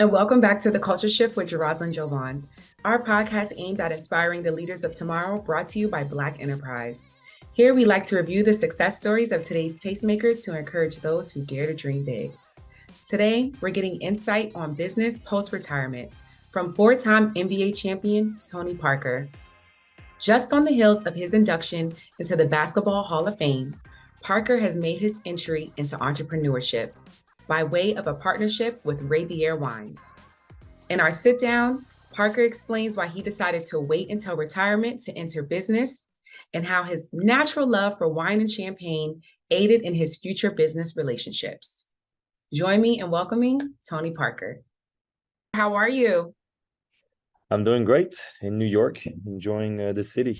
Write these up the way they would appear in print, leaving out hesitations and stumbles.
And welcome back to The Culture Shift with Jeroslyn Jovan, our podcast aimed at inspiring the leaders of tomorrow, brought to you by Black Enterprise. Here we like to review the success stories of today's tastemakers to encourage those who dare to dream big. Today, we're getting insight on business post-retirement from four-time NBA champion Tony Parker. Just on the heels of his induction into the Basketball Hall of Fame, Parker has made his entry into entrepreneurship by way of a partnership with Reybier wines. In our sit down, Parker explains why he decided to wait until retirement to enter business and how his natural love for wine and champagne aided in his future business relationships. Join me in welcoming Tony Parker. How are you? I'm doing great in New York, enjoying the city.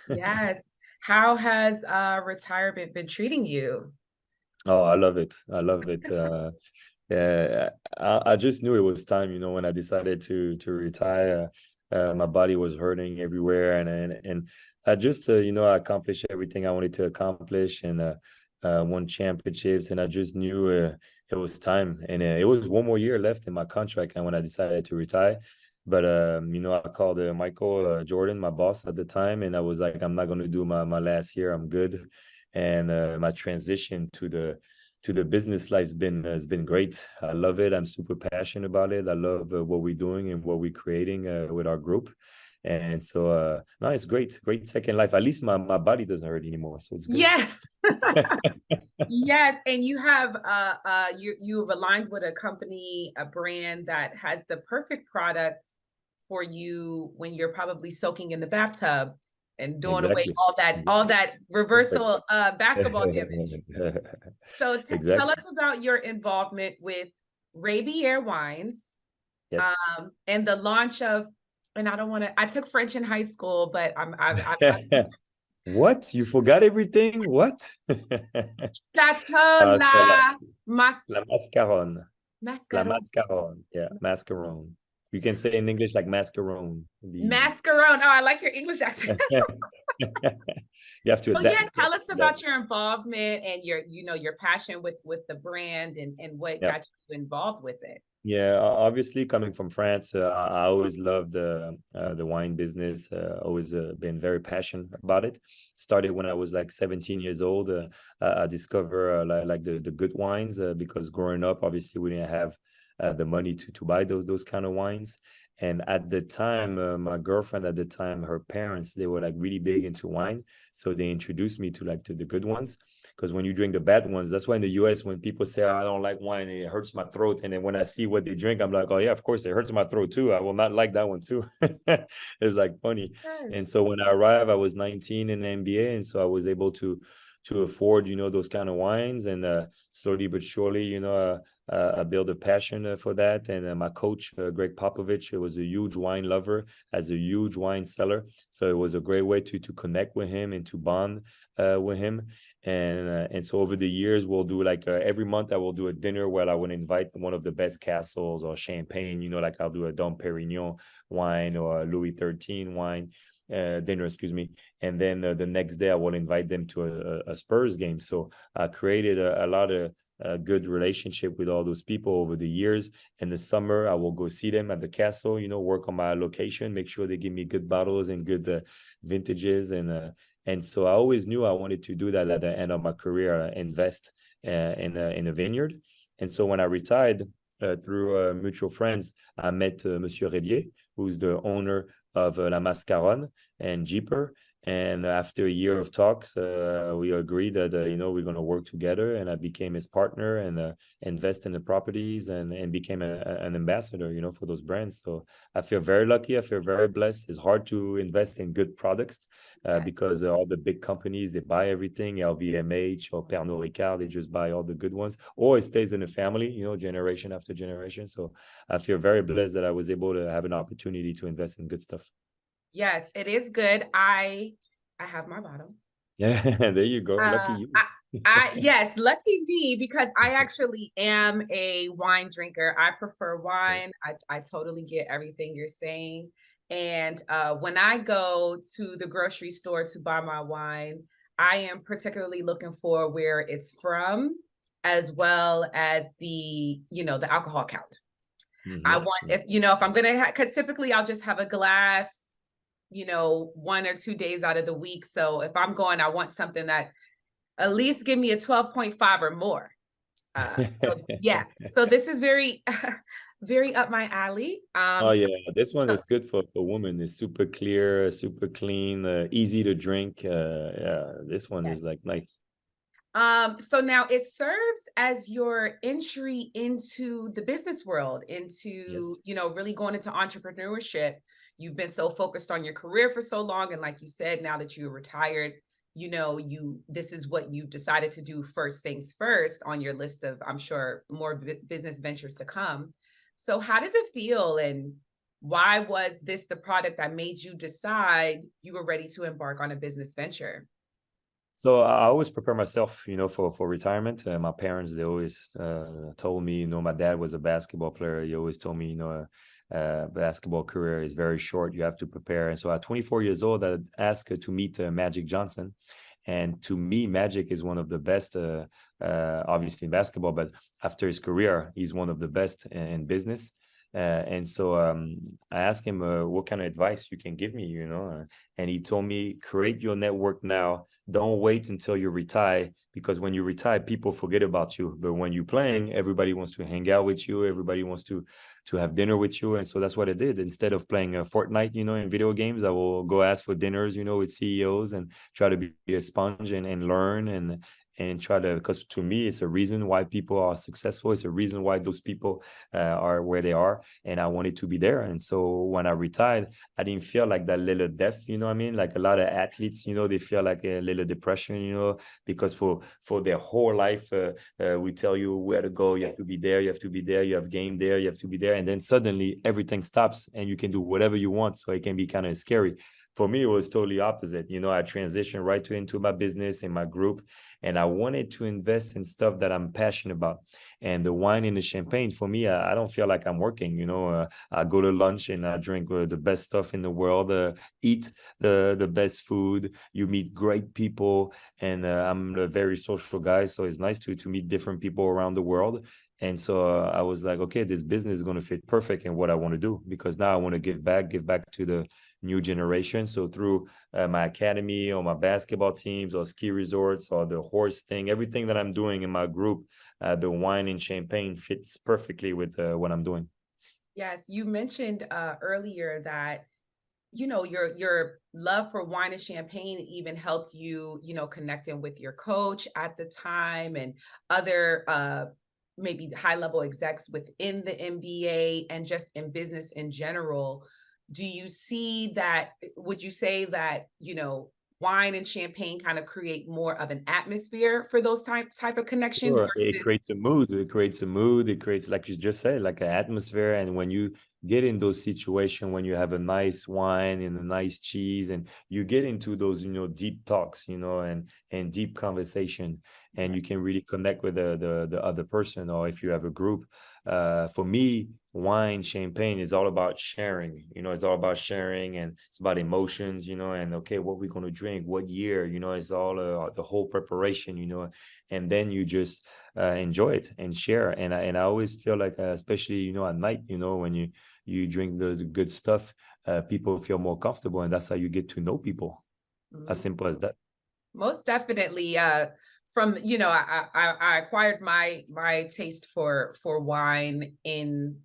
Yes. How has retirement been treating you? Oh, I love it. I love it. Yeah, I just knew it was time, when I decided to retire. My body was hurting everywhere, and I just, I accomplished everything I wanted to accomplish, and won championships, and I just knew it was time. And it was one more year left in my contract, and when I decided to retire. But I called Michael Jordan, my boss at the time, and I was like, I'm not going to do my last year. I'm good. And my transition to the business life has been great. I love it. I'm super passionate about it. I love what we're doing and what we're creating with our group. And so no, it's great second life. At least my body doesn't hurt anymore, so it's good. Yes. Yes, and you've aligned with a company, a brand that has the perfect product for you when you're probably soaking in the bathtub and doing away Exactly. all that reversal basketball damage. So tell Exactly. us about your involvement with Reybier Wines, Yes. and the launch of. And I don't want to. I took French in high school, but I'm What? You forgot everything? What? Château So la Mascaronne. La Mascaronne. Mascaronne. Yeah, Mascaronne. You can say in English like mascarone. It'd be easy. Mascaronne. Oh, I like your English accent. You have to So yeah, adapt. tell us Yeah. about your involvement and your passion with the brand and what Yeah. got you involved with it. Yeah, obviously coming from France, I always loved the wine business. Always been very passionate about it. Started when I was like 17 years old. I discovered like the good wines because growing up, obviously we didn't have the money to buy those kind of wines. And at the time, my girlfriend at the time, her parents, they were like really big into wine, so they introduced me to the good ones. Because when you drink the bad ones, that's why in the US, when people say, oh, I don't like wine, it hurts my throat. And then when I see what they drink, I'm like, oh, yeah, of course, it hurts my throat too. I will not like that one too. It's like funny. And Yes. so when I arrived, I was 19 in the NBA. And so I was able to afford, those kind of wines. And slowly but surely, I built a passion for that. And my coach, Greg Popovich, was a huge wine lover, as a huge wine seller. So it was a great way to connect with him and to bond with him. And so over the years we'll do like every month I will do a dinner where I would invite one of the best castles or champagne, like I'll do a Dom Perignon wine or a Louis XIII wine dinner, excuse me. And then the next day I will invite them to a Spurs game. So I created a lot of good relationship with all those people over the years. In the summer, I will go see them at the castle, work on my location, make sure they give me good bottles and good vintages. And so I always knew I wanted to do that at the end of my career, invest in a vineyard. And so when I retired, through mutual friends, I met Monsieur Reybier, who's the owner of La Mascaronne and Jeeper. And after a year of talks, we agreed that we're going to work together, and I became his partner and invest in the properties and became an ambassador, for those brands. So I feel very lucky. I feel very blessed. It's hard to invest in good products because all the big companies, they buy everything. LVMH or Pernod Ricard, they just buy all the good ones, or it stays in the family, generation after generation. So I feel very blessed that I was able to have an opportunity to invest in good stuff. Yes, it is good. I have my bottle. Yeah, there you go. Lucky Uh, you. I yes, lucky me because I actually am a wine drinker. I prefer wine. I totally get everything you're saying. And when I go to the grocery store to buy my wine, I am particularly looking for where it's from, as well as the alcohol count. I want, if I'm going to, because typically I'll just have a glass, 1 or 2 days out of the week. So if I'm going, I want something that at least give me a 12.5 or more. Yeah. So this is very, very up my alley. Oh yeah, this one is good for women. It's super clear, super clean, easy to drink. Yeah, this one is like nice. So now it serves as your entry into the business world, into, really going into entrepreneurship. You've been so focused on your career for so long. And like you said, now that you're retired, this is what you've decided to do first things first on your list of, I'm sure, more business ventures to come. So how does it feel? And why was this the product that made you decide you were ready to embark on a business venture? So I always prepare myself, for retirement. My parents, they always told me, my dad was a basketball player. He always told me, basketball career is very short. You have to prepare. And so at 24 years old, I asked to meet Magic Johnson. And to me, Magic is one of the best, obviously in basketball, but after his career, he's one of the best in business. And so I asked him what kind of advice you can give me, and he told me, create your network now. Don't wait until you retire, because when you retire, people forget about you. But when you're playing, everybody wants to hang out with you. Everybody wants to have dinner with you. And so that's what I did. Instead of playing Fortnite, in video games, I will go ask for dinners, with CEOs and try to be a sponge and learn and try to, because to me, it's a reason why people are successful. It's a reason why those people are where they are. And I wanted to be there. And so when I retired, I didn't feel like that little death, you know what I mean? Like a lot of athletes, they feel like a little depression, because for their whole life, we tell you where to go. You have to be there. You have to be there. You have game there. You have to be there. And then suddenly everything stops and you can do whatever you want. So it can be kind of scary. For me, it was totally opposite. I transitioned right into my business and my group, and I wanted to invest in stuff that I'm passionate about. And the wine and the champagne, for me, I don't feel like I'm working. I go to lunch and I drink the best stuff in the world, eat the best food. You meet great people, and I'm a very social guy, so it's nice to meet different people around the world. And so I was like, okay, this business is going to fit perfect in what I want to do, because now I want to give back to the new generation. So through my academy or my basketball teams or ski resorts or the horse thing, everything that I'm doing in my group, the wine and champagne fits perfectly with what I'm doing. Yes, you mentioned earlier that your love for wine and champagne even helped you, connecting with your coach at the time and other maybe high-level execs within the NBA and just in business in general. Do you see that? Would you say that, wine and champagne kind of create more of an atmosphere for those type of connections Sure. It versus? creates a mood. It creates a mood. It creates, like you just said, like an atmosphere. And when you get in those situations, when you have a nice wine and a nice cheese, and you get into those, deep talks, and deep conversation, and you can really connect with the other person, or if you have a group. For me, wine, champagne is all about sharing. It's all about sharing, and it's about emotions. And okay, what we're gonna drink, what year. It's all the whole preparation. And then you just enjoy it and share. And I always feel like, especially at night, when you drink the good stuff, people feel more comfortable, and that's how you get to know people. As simple as that. Most definitely. From I acquired my taste for wine in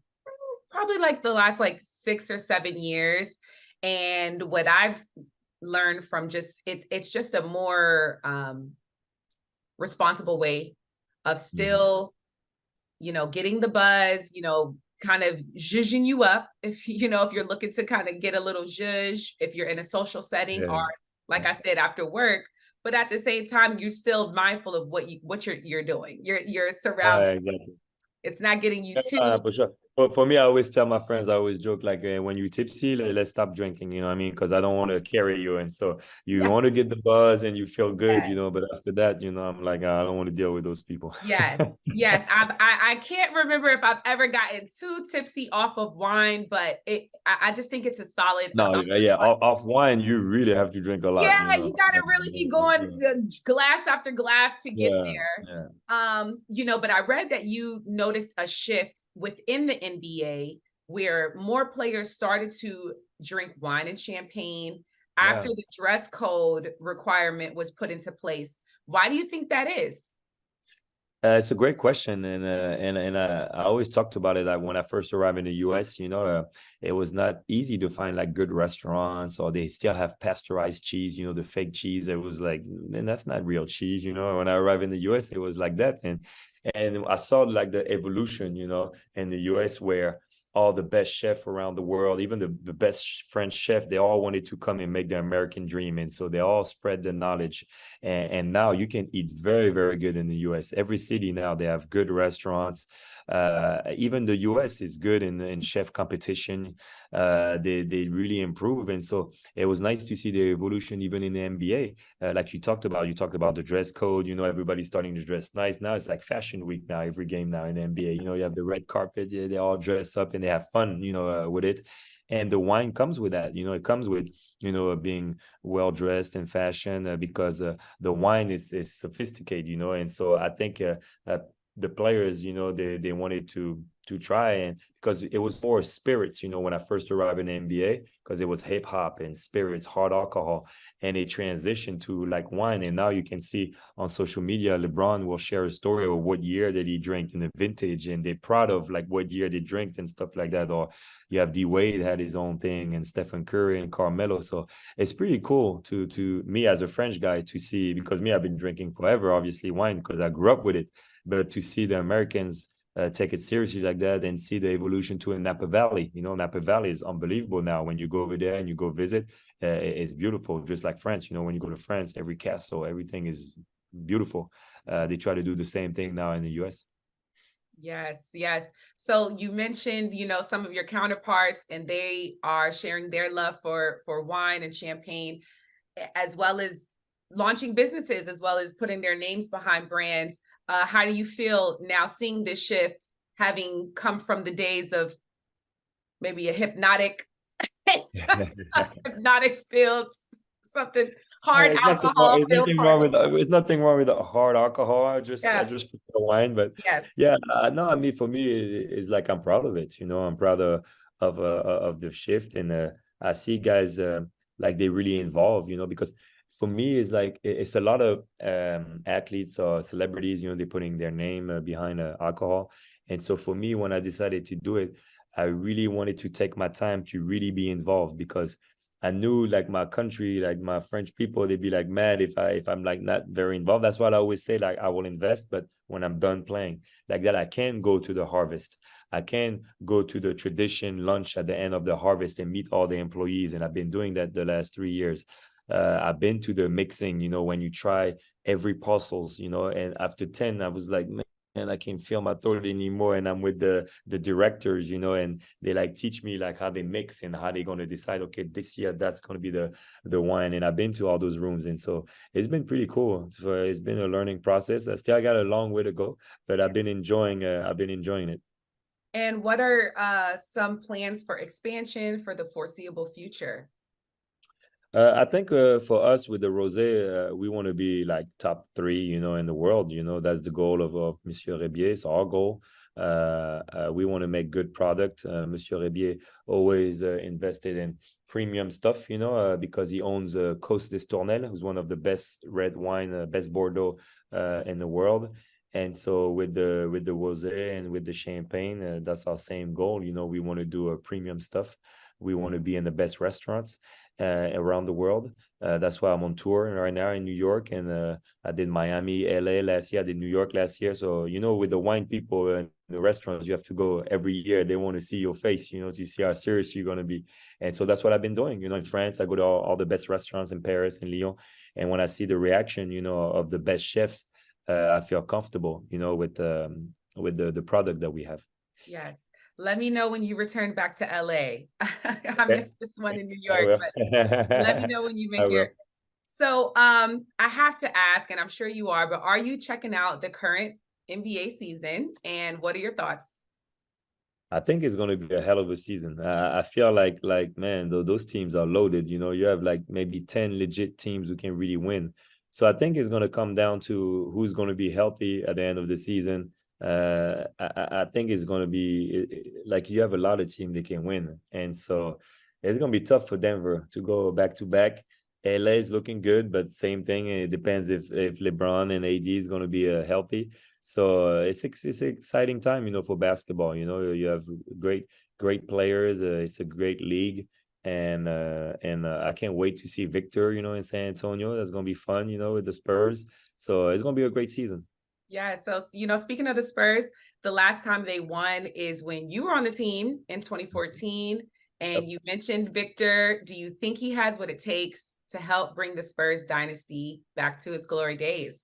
probably like the last 6 or 7 years, and what I've learned from just it's just a more responsible way of still getting the buzz, kind of zhuzhing you up if if you're looking to kind of get a little zhuzh, if you're in a social setting, Yeah. or like I said, after work. But at the same time, you're still mindful of what you're doing. You're surrounded. Exactly. It's not getting you Yeah, too. for sure. But for me, I always tell my friends, I always joke like, when you're tipsy, let's stop drinking. You know what I mean? Because I don't want to carry you, and so you Yes, want to get the buzz and you feel good, yes, But after that, I'm like, I don't want to deal with those people. yes, yes. I can't remember if I've ever gotten too tipsy off of wine, but I just think it's a solid. No, yeah, off wine, you really have to drink a lot. Yeah, you gotta really be going glass after glass to get Yeah, there. yeah. But I read that you noticed a shift within the NBA where more players started to drink wine and champagne after Yeah. the dress code requirement was put into place. Why do you think that is? It's a great question, and I always talked about it. Like when I first arrived in the U.S., it was not easy to find like good restaurants, or they still have pasteurized cheese, the fake cheese. It was like, man, that's not real cheese. When I arrived in the U.S., it was like that, and I saw like the evolution, in the U.S. where all the best chef around the world, even the best French chef, they all wanted to come and make the American dream. And so they all spread the knowledge. And now you can eat very, very good in the US. Every city now, they have good restaurants. Even the US is good in chef competition. They really improve. And so it was nice to see the evolution even in the NBA. Like you talked about the dress code, everybody's starting to dress nice. Now it's like fashion week now, every game now in the NBA. You have the red carpet, they all dress up and they have fun, with it. And the wine comes with that. It comes with, being well dressed in fashion, because the wine is sophisticated, and so I think the players, they wanted to try, and because it was more spirits, when I first arrived in the NBA, because it was hip hop and spirits, hard alcohol, and a transition to like wine. And now you can see on social media, LeBron will share a story of what year that he drank in the vintage, and they're proud of like what year they drank and stuff like that. Or you have D Wade had his own thing, and Stephen Curry and Carmelo. So it's pretty cool to me as a French guy to see, because me, I've been drinking forever, obviously wine, because I grew up with it. But to see the Americans take it seriously like that, and see the evolution to in Napa Valley. Napa Valley is unbelievable now. When you go over there and you go visit, it's beautiful, just like France. When you go to France, every castle, everything is beautiful. They try to do the same thing now in the US. Yes, yes. So you mentioned, some of your counterparts, and they are sharing their love for wine and champagne, as well as launching businesses, as well as putting their names behind brands. How do you feel now seeing this shift, having come from the days of maybe a hypnotic field, something hard It's nothing wrong. alcohol field party? It's nothing wrong with the hard alcohol. I Yeah. just prefer wine. But Yes. yeah, no, I mean, for me, it's like I'm proud of it. I'm proud of the shift, and I see guys like they really involved. Because for me, it's like it's a lot of athletes or celebrities. They're putting their name behind alcohol, and so for me, when I decided to do it, I really wanted to take my time to really be involved, because I knew like my country, like my French people, they'd be like mad if I'm like not very involved. That's what I always say, like I will invest, but when I'm done playing like that, I can go to the harvest. I can go to the tradition lunch at the end of the harvest and meet all the employees. And I've been doing that the last 3 years. I've been to the mixing, when you try every parcels, and after 10, I was like, man, and I can't feel my throat anymore. And I'm with the directors, and they like teach me like how they mix and how they're going to decide, okay, this year that's going to be the wine. And I've been to all those rooms, and so it's been pretty cool. So it's been a learning process. I still got a long way to go, but I've been enjoying it. And what are some plans for expansion for the foreseeable future? I think for us with the rosé, we want to be like top 3, in the world. That's the goal of Monsieur Reybier. It's our goal. We want to make good product. Monsieur Reybier always invested in premium stuff, because he owns Côte d'Estournel, who's one of the best red wine, best Bordeaux in the world. And so with the rosé and with the champagne, that's our same goal. We want to do a premium stuff. We want to be in the best restaurants around the world. That's why I'm on tour right now in New York, and I did Miami, LA last year. I did New York last year. So with the wine people and the restaurants, you have to go every year. They want to see your face, to see how serious you're going to be. And so that's what I've been doing. In France, I go to all the best restaurants in Paris and Lyon, and when I see the reaction, of the best chefs, I feel comfortable, with the product that we have. Yes. Let me know when you return back to LA. I Okay. missed this one in New York, but let me know when you I make will. So I have to ask, and I'm sure you are, but are you checking out the current NBA season? And what are your thoughts? I think it's going to be a hell of a season. I feel like man, those teams are loaded. You have like maybe 10 legit teams who can really win. So I think it's going to come down to who's going to be healthy at the end of the season. I think it's going to be like you have a lot of teams that can win. And so it's going to be tough for Denver to go back to back. LA is looking good, but same thing. It depends if LeBron and AD is going to be healthy. So it's an exciting time, for basketball. You have great players. It's a great league, and I can't wait to see Victor, in San Antonio. That's going to be fun, with the Spurs. So it's going to be a great season. Yeah. So, speaking of the Spurs, the last time they won is when you were on the team in 2014. And you mentioned Victor. Do you think he has what it takes to help bring the Spurs dynasty back to its glory days?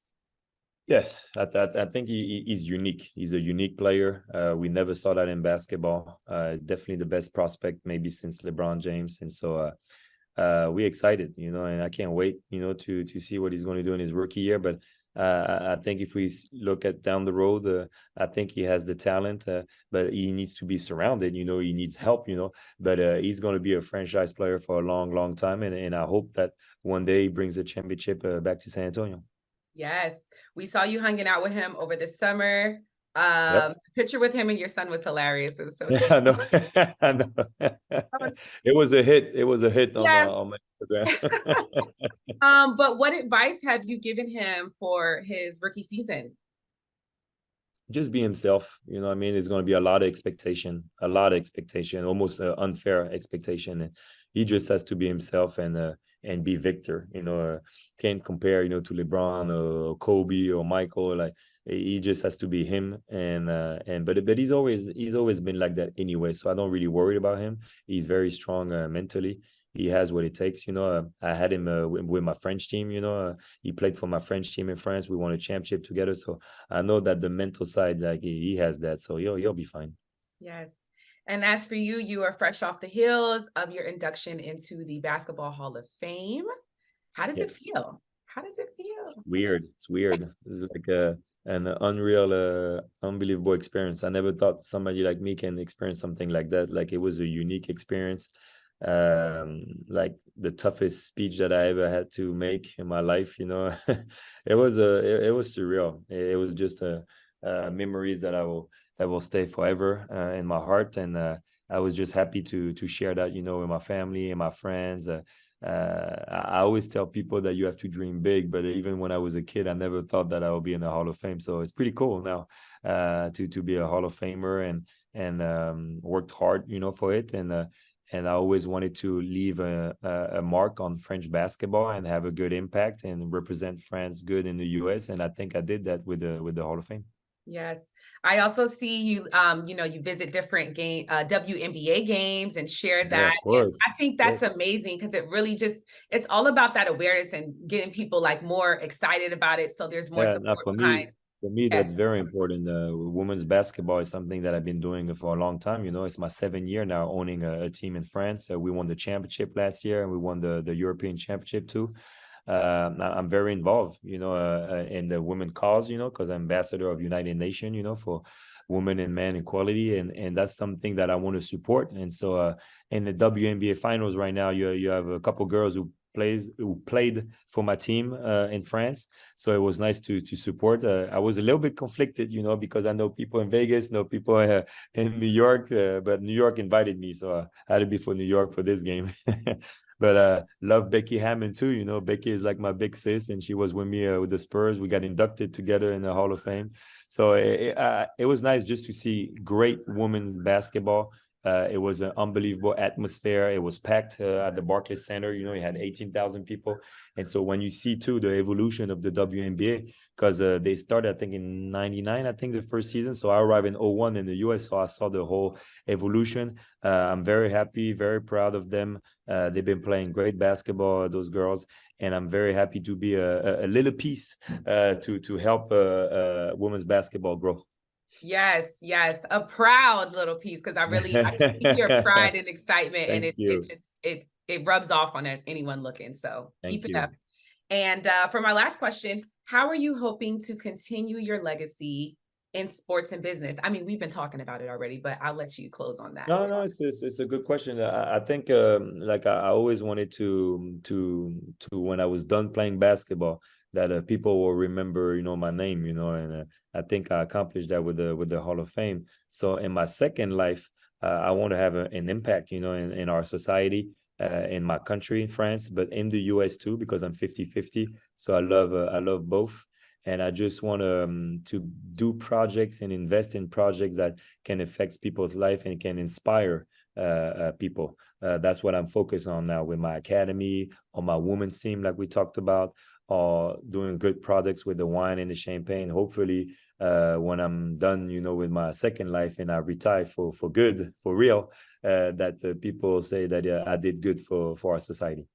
Yes, I think he's unique. He's a unique player. We never saw that in basketball. Definitely the best prospect maybe since LeBron James. And so we're excited, and I can't wait, to see what he's going to do in his rookie year. But I think if we look at down the road, I think he has the talent, but he needs to be surrounded. He needs help. But he's going to be a franchise player for a long, long time, and I hope that one day he brings a championship back to San Antonio. Yes, we saw you hanging out with him over the summer. Yep. Picture with him and your son was hilarious. It was so Yeah, cute. I know. I know. It was a hit. It was a hit Yes. on my Instagram. But what advice have you given him for his rookie season? Just be himself. I mean, there's going to be a lot of expectation, almost unfair expectation. And he just has to be himself and be Victor. Can't compare, to LeBron or Kobe or Michael. Like he just has to be him. But he's always been like that anyway. So I don't really worry about him. He's very strong mentally. He has what it takes. I had him with my French team. He played for my French team in France. We won a championship together. So I know that the mental side, like he has that. So you'll be fine. Yes. And as for you, you are fresh off the heels of your induction into the Basketball Hall of Fame. How does it feel? How does it feel? Weird. It's weird. This is like an unreal, unbelievable experience. I never thought somebody like me can experience something like that. Like it was a unique experience. Like the toughest speech that I ever had to make in my life. It was surreal. It was just memories that will stay forever in my heart. And I was just happy to share that, with my family and my friends. I always tell people that you have to dream big, but even when I was a kid, I never thought that I would be in the Hall of Fame. So it's pretty cool now to be a Hall of Famer and worked hard, for it. And I always wanted to leave a mark on French basketball and have a good impact and represent France good in the US. And I think I did that with the Hall of Fame. Yes. I also see you, you visit different WNBA games and share that. Yeah, of course. And I think that's amazing because it really it's all about that awareness and getting people like more excited about it. So there's more support behind. For me, that's very important. Women's basketball is something that I've been doing for a long time. It's my 7th year now owning a team in France. We won the championship last year and we won the European championship too. I'm very involved, in the women cause, because I'm ambassador of United Nations, for women and men equality, and that's something that I want to support. And so, in the WNBA finals right now, you have a couple girls who played for my team in France, so it was nice to support. I was a little bit conflicted, because I know people in Vegas, know people in New York, but New York invited me, so I had to be for New York for this game. But love Becky Hammond too. Becky is like my big sis, and she was with me with the Spurs. We got inducted together in the Hall of Fame, so it was nice just to see great women's basketball. It was an unbelievable atmosphere. It was packed at the Barclays Center. You had 18,000 people. And so when you see, too, the evolution of the WNBA, because they started, I think, in 99, I think, the first season. So I arrived in 01 in the US, so I saw the whole evolution. I'm very happy, very proud of them. They've been playing great basketball, those girls. And I'm very happy to be a little piece to help women's basketball grow. Yes, a proud little piece because I see your pride and excitement, and it rubs off on anyone looking. So keep it up. And for my last question, how are you hoping to continue your legacy in sports and business? I mean, we've been talking about it already, but I'll let you close on that. No, it's a good question. I think like I always wanted to when I was done playing basketball that people will remember, my name, and I think I accomplished that with the Hall of Fame. So in my second life, I want to have an impact, in our society, in my country, in France, but in the US too, because I'm 50-50. So I love both. And I just want to do projects and invest in projects that can affect people's life and can inspire people. That's what I'm focused on now with my academy, on my women's team, like we talked about, or doing good products with the wine and the champagne. Hopefully, when I'm done, with my second life and I retire for good, for real, that people say that I did good for our society.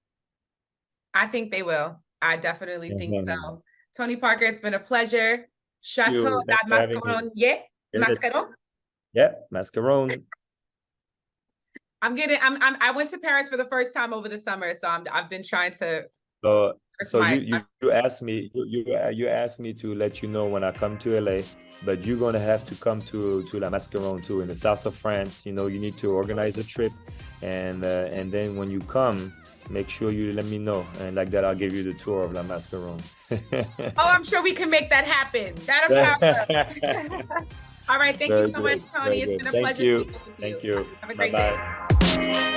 I think they will. I definitely think so. Tony Parker, it's been a pleasure. Château, that Mascaronne, yeah? Yes. Mascaronne? Yeah, Mascaronne. I went to Paris for the first time over the summer, so I've been trying to. So you asked me you asked me to let you know when I come to LA, but you're gonna have to come to La Mascaronne too, in the south of France. You need to organize a trip, and then when you come, make sure you let me know, and like that I'll give you the tour of La Mascaronne. Oh, I'm sure we can make that happen. That'll happen. All right, thank you so much, Tony. It's been a pleasure speaking with you. Thank you. Have a great day.